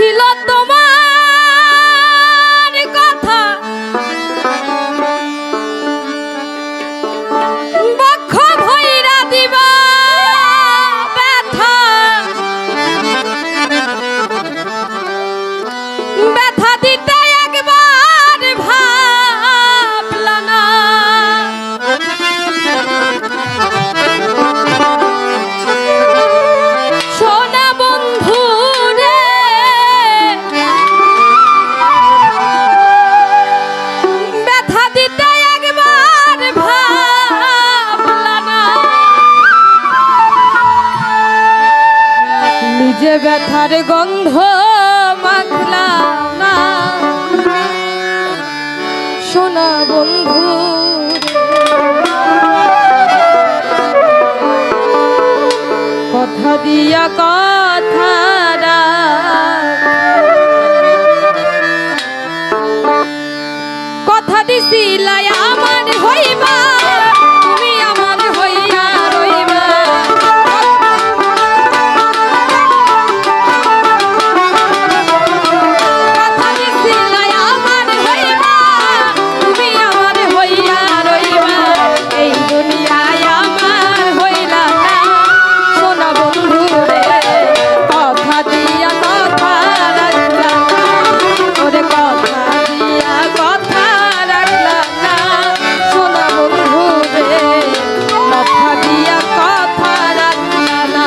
ছিল তোমার কথা বক্ষ ভৈরা দিবা ব্যথা ব্যথা দিতে একবার ভাবলা না সোনা বন্ধু রে ব্যথা দিতে একবার ভাবলা না নিজে ব্যথার গন্ধ মাখলা না সোনা বন্ধু কথা দিয়া কথা কথা দিছিলাই আমার হইবা তুমি আমার হইয়া রইবা কথা দিছিলাই আমার হইবা তুমি আমার হইয়া রইবা এই দুনিয়ায় আমার হইলা না সোনা বন্ধু রে কথা দিয়া কথা রাখলা না ওরে কথা দিয়া কথা রাখলা না সোনা বন্ধু রে কথা দিয়া কথা রাখলা না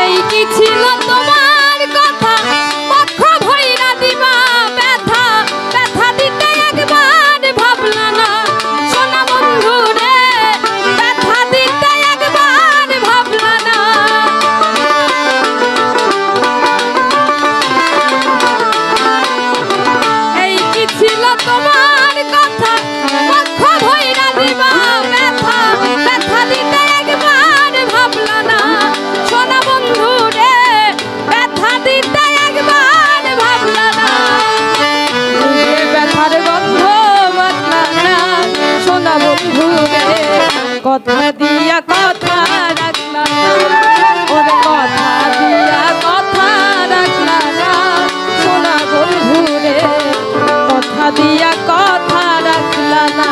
এই কি ছিল তোমার কথা বক্ষ ভৈরা দিবা ব্যথা ব্যথা দিতে একবার ভাবলা না সোনা বন্ধু রে ব্যথা দিতে একবার ভাবলা না এই কি ছিল তোমার কথা বক্ষ ভৈরা দিবা ব্যথা ব্যথা দিতে একবার ভাবলা না সোনা বন্ধু রে ব্যথা দিতে একবার ভাবলা না নিজে ব্যথার গন্ধ মাখলা না সোনা বন্ধু রে কথা দিয়া কথা রাখলা না ওরে কথা দিয়া কথা রাখলা না সোনা বন্ধু রে কথা দিয়া কথা রাখলা না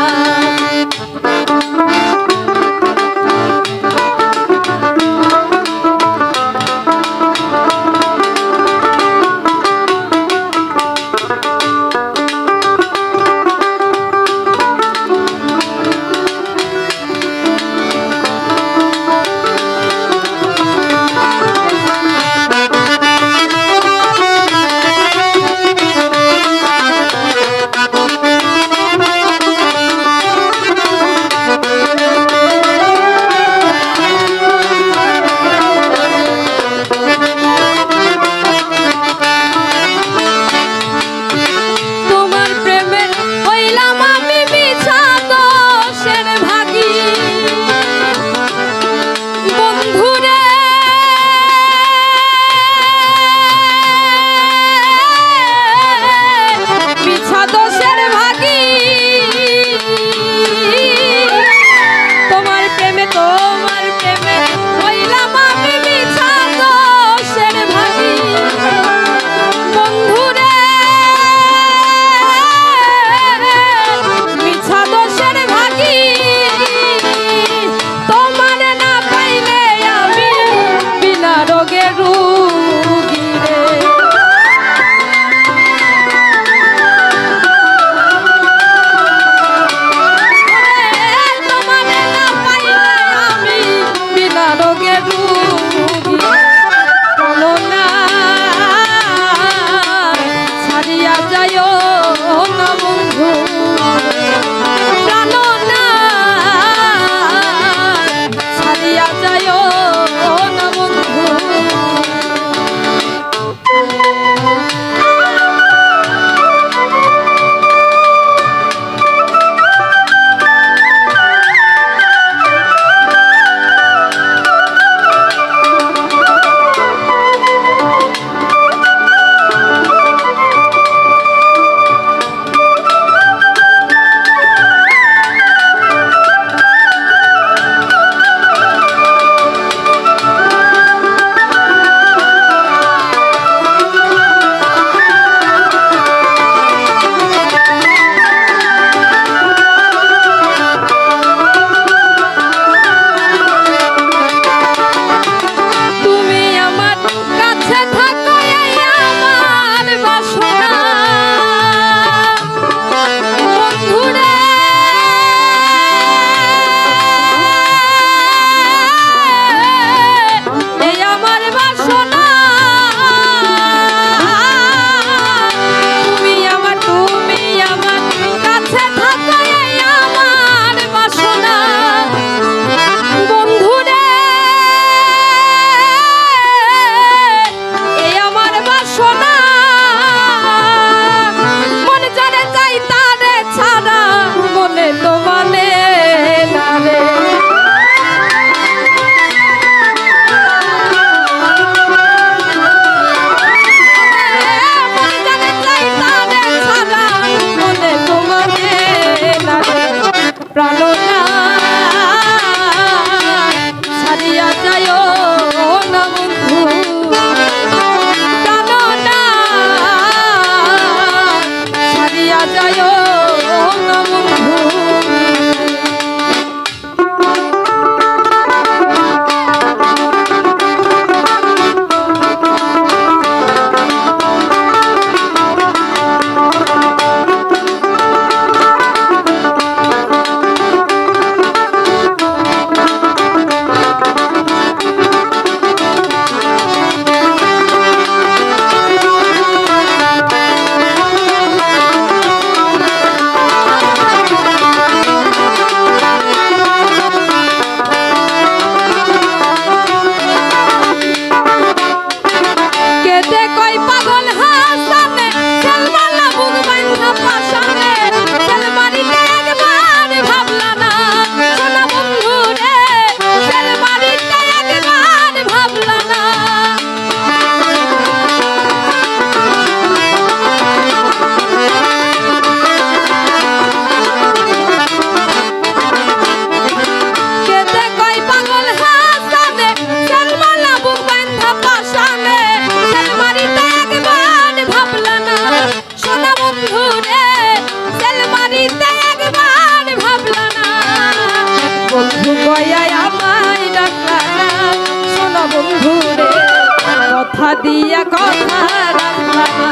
দিয়া কথা রাখলা না,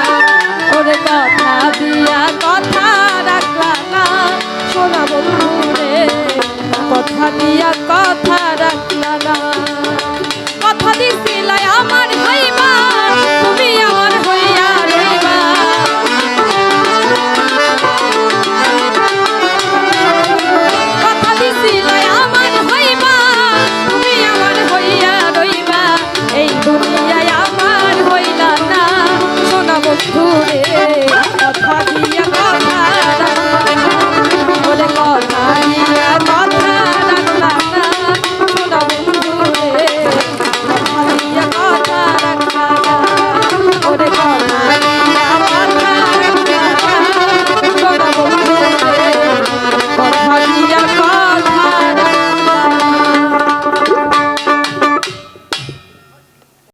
ওরে কথা দিয়া কথা রাখলা না সোনা বন্ধু রে, কথা দিয়া কথা রাখলা না।